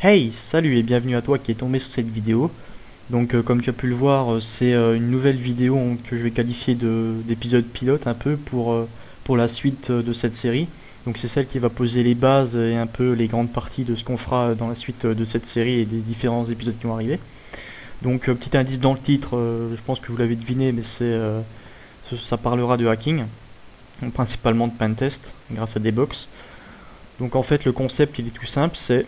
Hey, salut et bienvenue à toi qui est tombé sur cette vidéo. Donc comme tu as pu le voir, c'est une nouvelle vidéo que je vais qualifier d'épisode pilote un peu pour la suite de cette série. Donc c'est celle qui va poser les bases et un peu les grandes parties de ce qu'on fera dans la suite de cette série et des différents épisodes qui vont arriver. Donc petit indice dans le titre, je pense que vous l'avez deviné, mais ça parlera de hacking, donc principalement de pentest grâce à des box. Donc en fait le concept il est tout simple, c'est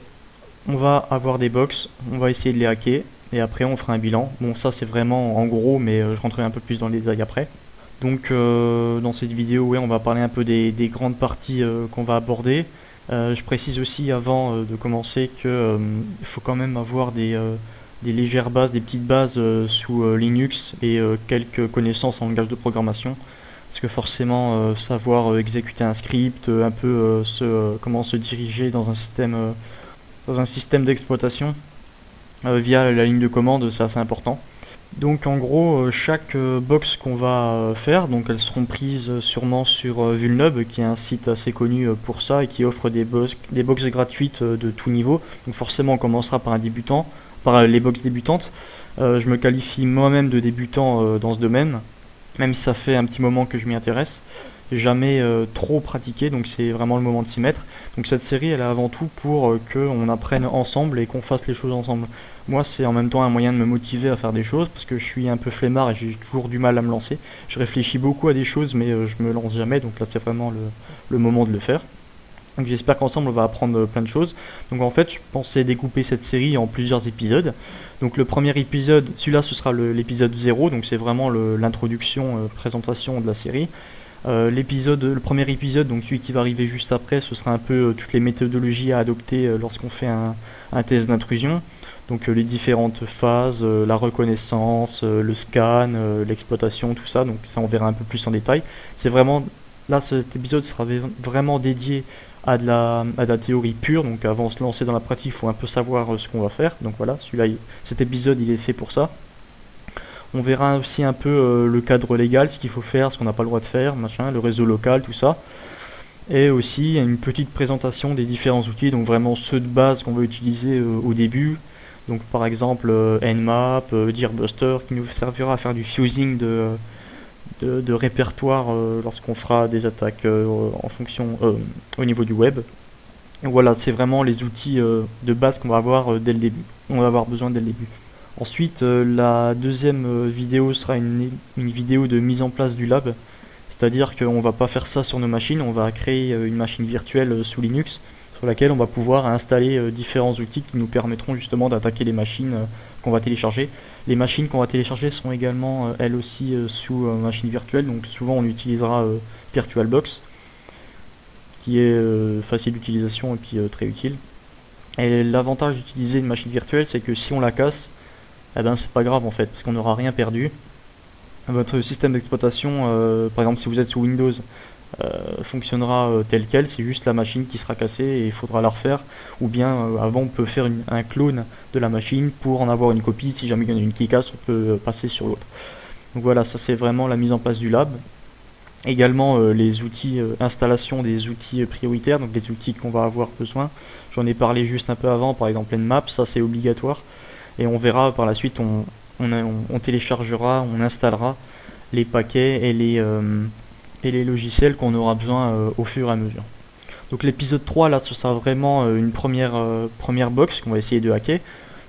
on va avoir des box, on va essayer de les hacker, et après on fera un bilan. Bon, ça c'est vraiment en gros, mais je rentrerai un peu plus dans les détails après. Donc dans cette vidéo, ouais, on va parler un peu des grandes parties qu'on va aborder. Je précise aussi avant de commencer que il faut quand même avoir des légères bases, des petites bases sous Linux et quelques connaissances en langage de programmation. Parce que forcément, savoir exécuter un script, un peu comment se diriger dans un système d'exploitation via la ligne de commande, c'est assez important. Donc en gros, chaque box qu'on va faire, donc elles seront prises sûrement sur Vulnub, qui est un site assez connu pour ça et qui offre des box gratuites de tout niveau. Donc forcément, on commencera par un débutant, par les box débutantes. Je me qualifie moi-même de débutant dans ce domaine, même si ça fait un petit moment que je m'y intéresse. Jamais trop pratiqué, donc c'est vraiment le moment de s'y mettre. Donc cette série, elle est avant tout pour qu'on apprenne ensemble et qu'on fasse les choses ensemble. Moi, c'est en même temps un moyen de me motiver à faire des choses, parce que je suis un peu flemmard et j'ai toujours du mal à me lancer. Je réfléchis beaucoup à des choses, mais je me lance jamais, donc là c'est vraiment le moment de le faire. Donc j'espère qu'ensemble on va apprendre plein de choses. Donc en fait, je pensais découper cette série en plusieurs épisodes. Donc le premier épisode, celui-là ce sera l'épisode 0, donc c'est vraiment l'introduction, présentation de la série. Le premier épisode, donc celui qui va arriver juste après, ce sera un peu toutes les méthodologies à adopter lorsqu'on fait un test d'intrusion. Donc les différentes phases, la reconnaissance, le scan, l'exploitation, tout ça. Donc ça on verra un peu plus en détail. C'est vraiment là cet épisode sera vraiment dédié à de la théorie pure. Donc avant de se lancer dans la pratique, il faut un peu savoir ce qu'on va faire. Donc voilà, cet épisode il est fait pour ça. On verra aussi un peu le cadre légal, ce qu'il faut faire, ce qu'on n'a pas le droit de faire, machin, le réseau local, tout ça. Et aussi une petite présentation des différents outils, donc vraiment ceux de base qu'on va utiliser au début. Donc par exemple Nmap, Deerbuster, qui nous servira à faire du fusing de répertoire lorsqu'on fera des attaques au niveau du web. Et voilà, c'est vraiment les outils de base qu'on va avoir dès le début. On va avoir besoin dès le début. Ensuite, la deuxième vidéo sera une vidéo de mise en place du lab. C'est-à-dire qu'on ne va pas faire ça sur nos machines, on va créer une machine virtuelle sous Linux sur laquelle on va pouvoir installer différents outils qui nous permettront justement d'attaquer les machines qu'on va télécharger. Les machines qu'on va télécharger seront également elles aussi sous machine virtuelle, donc souvent on utilisera VirtualBox qui est facile d'utilisation et puis très utile. Et l'avantage d'utiliser une machine virtuelle, c'est que si on la casse, eh ben c'est pas grave en fait, parce qu'on n'aura rien perdu. Votre système d'exploitation, par exemple si vous êtes sous Windows, fonctionnera tel quel, c'est juste la machine qui sera cassée et il faudra la refaire. Ou bien avant on peut faire un clone de la machine pour en avoir une copie, si jamais il y en a une qui casse, on peut passer sur l'autre. Donc voilà, ça c'est vraiment la mise en place du lab. Également les outils, installation des outils prioritaires, donc des outils qu'on va avoir besoin. J'en ai parlé juste un peu avant, par exemple Nmap, ça c'est obligatoire. Et on verra par la suite, on téléchargera, on installera les paquets et les logiciels qu'on aura besoin au fur et à mesure. Donc l'épisode 3, là, ce sera vraiment une première box qu'on va essayer de hacker.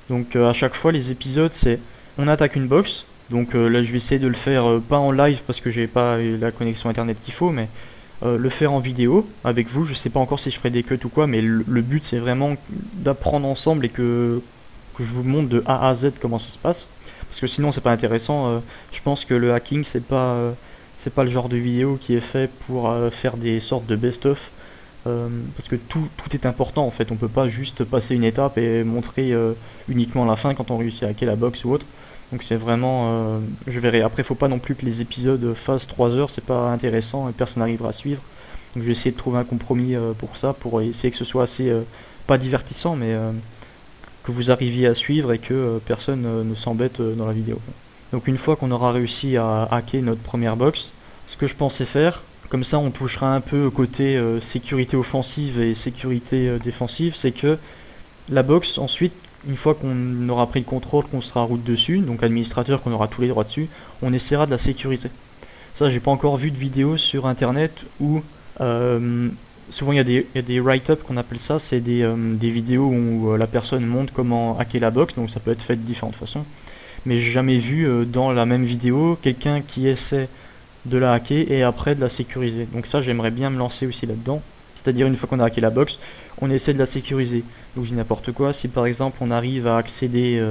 Donc à chaque fois, les épisodes, c'est on attaque une box. Donc là, je vais essayer de le faire pas en live parce que j'ai pas la connexion internet qu'il faut, mais le faire en vidéo avec vous. Je sais pas encore si je ferai des cuts ou quoi, mais le but c'est vraiment d'apprendre ensemble et que je vous montre de A à Z comment ça se passe. Parce que sinon c'est pas intéressant. Je pense que le hacking c'est pas le genre de vidéo qui est fait pour faire des sortes de best-of. Parce que tout est important en fait. On peut pas juste passer une étape et montrer uniquement la fin quand on réussit à hacker la box ou autre. Donc c'est vraiment, je verrai. Après, faut pas non plus que les épisodes fassent 3 heures, c'est pas intéressant et personne n'arrivera à suivre. Donc je vais essayer de trouver un compromis pour ça, pour essayer que ce soit assez, pas divertissant, mais que vous arriviez à suivre et que personne ne s'embête dans la vidéo. Donc une fois qu'on aura réussi à hacker notre première box, ce que je pensais faire, comme ça on touchera un peu au côté sécurité offensive et sécurité défensive, c'est que La box, ensuite, une fois qu'on aura pris le contrôle, qu'on sera root dessus, donc administrateur, qu'on aura tous les droits dessus, on essaiera de la sécuriser. Ça, j'ai pas encore vu de vidéo sur internet où souvent il y a des write-up qu'on appelle ça, c'est des vidéos où la personne montre comment hacker la box, donc ça peut être fait de différentes façons. Mais j'ai jamais vu dans la même vidéo quelqu'un qui essaie de la hacker et après de la sécuriser. Donc ça, j'aimerais bien me lancer aussi là-dedans. C'est-à-dire une fois qu'on a hacké la box, on essaie de la sécuriser. Donc je dis n'importe quoi, si par exemple on arrive à accéder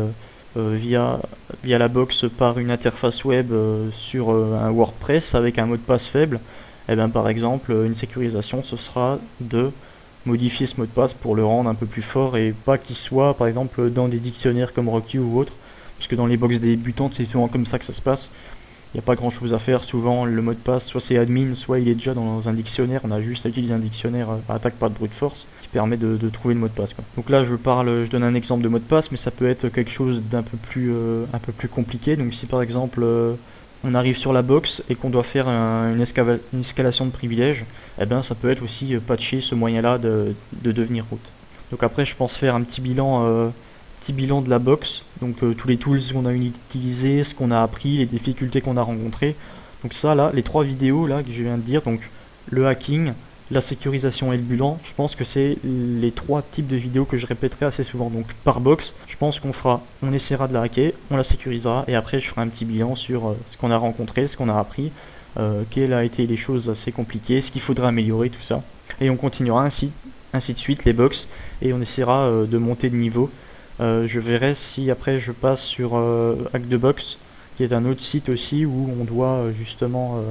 via la box par une interface web sur un WordPress avec un mot de passe faible, et bien par exemple une sécurisation ce sera de modifier ce mot de passe pour le rendre un peu plus fort et pas qu'il soit par exemple dans des dictionnaires comme Rocky ou autre, parce que dans les box débutantes c'est souvent comme ça que ça se passe. Il n'y a pas grand chose à faire, souvent le mot de passe soit c'est admin, soit il est déjà dans un dictionnaire, on a juste à utiliser un dictionnaire à attaque par de brute force qui permet de trouver le mot de passe, quoi. Donc là je donne un exemple de mot de passe, mais ça peut être quelque chose d'un peu plus compliqué. Donc si par exemple on arrive sur la box et qu'on doit faire une escalation de privilèges, eh ben ça peut être aussi patcher ce moyen là de devenir root. Donc après je pense faire un petit bilan de la box, donc tous les tools qu'on a utilisés, ce qu'on a appris, les difficultés qu'on a rencontrées. Donc ça là, les 3 vidéos là que je viens de dire, donc le hacking, la sécurisation et le bilan, je pense que c'est les 3 types de vidéos que je répéterai assez souvent. Donc par box, je pense on essaiera de la hacker, on la sécurisera et après je ferai un petit bilan sur ce qu'on a rencontré, ce qu'on a appris, quelles a été les choses assez compliquées, ce qu'il faudra améliorer, tout ça. Et on continuera ainsi de suite les box et on essaiera de monter de niveau. Je verrai si après je passe sur Hack the Box, qui est un autre site aussi où on doit justement,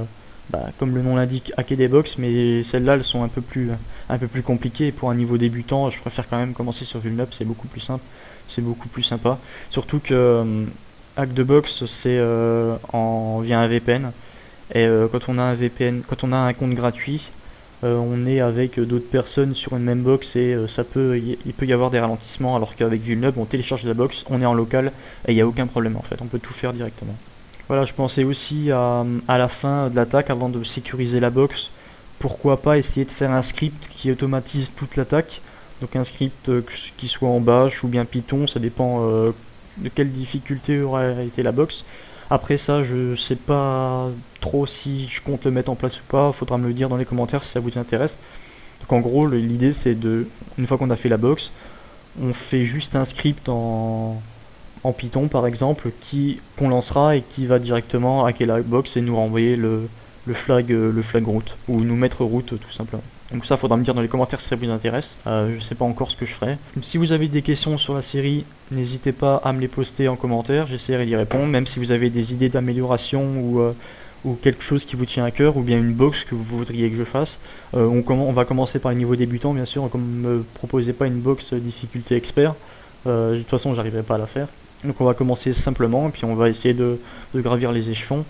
comme le nom l'indique, hacker des box, mais celles-là elles sont un peu plus compliquées. Et pour un niveau débutant, je préfère quand même commencer sur Vulnup, c'est beaucoup plus simple, c'est beaucoup plus sympa. Surtout que Hack the Box c'est via un VPN, et quand on a un compte gratuit, on est avec d'autres personnes sur une même box et il peut y avoir des ralentissements, alors qu'avec Vulnub on télécharge la box, on est en local et il n'y a aucun problème en fait, on peut tout faire directement. Voilà, je pensais aussi à la fin de l'attaque, avant de sécuriser la box, pourquoi pas essayer de faire un script qui automatise toute l'attaque, donc un script qui soit en Bash ou bien Python, ça dépend de quelle difficulté aurait été la box. Après ça, je sais pas trop si je compte le mettre en place ou pas, faudra me le dire dans les commentaires si ça vous intéresse. Donc en gros, l'idée c'est une fois qu'on a fait la box, on fait juste un script en Python par exemple, qu'on lancera et qui va directement hacker la box et nous renvoyer le flag root, ou nous mettre root tout simplement. Donc ça, faudra me dire dans les commentaires si ça vous intéresse. Je sais pas encore ce que je ferai. Si vous avez des questions sur la série, n'hésitez pas à me les poster en commentaire, j'essaierai d'y répondre. Même si vous avez des idées d'amélioration ou quelque chose qui vous tient à cœur, ou bien une box que vous voudriez que je fasse. On va commencer par le niveau débutant, bien sûr, comme ne me proposez pas une box difficulté expert. De toute façon, j'arriverai pas à la faire. Donc on va commencer simplement, et puis on va essayer de gravir les échelons,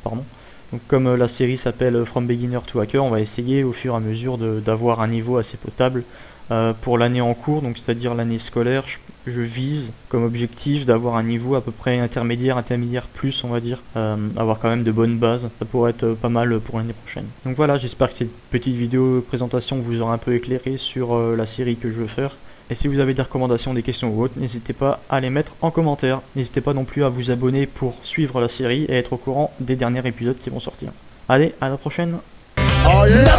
pardon. Donc comme la série s'appelle From Beginner to Hacker, on va essayer au fur et à mesure d'avoir un niveau assez potable pour l'année en cours, donc c'est-à-dire l'année scolaire. Je vise comme objectif d'avoir un niveau à peu près intermédiaire plus, on va dire, avoir quand même de bonnes bases. Ça pourrait être pas mal pour l'année prochaine. Donc voilà, j'espère que cette petite vidéo présentation vous aura un peu éclairé sur la série que je veux faire. Et si vous avez des recommandations, des questions ou autres, n'hésitez pas à les mettre en commentaire. N'hésitez pas non plus à vous abonner pour suivre la série et être au courant des derniers épisodes qui vont sortir. Allez, à la prochaine! Oh yeah.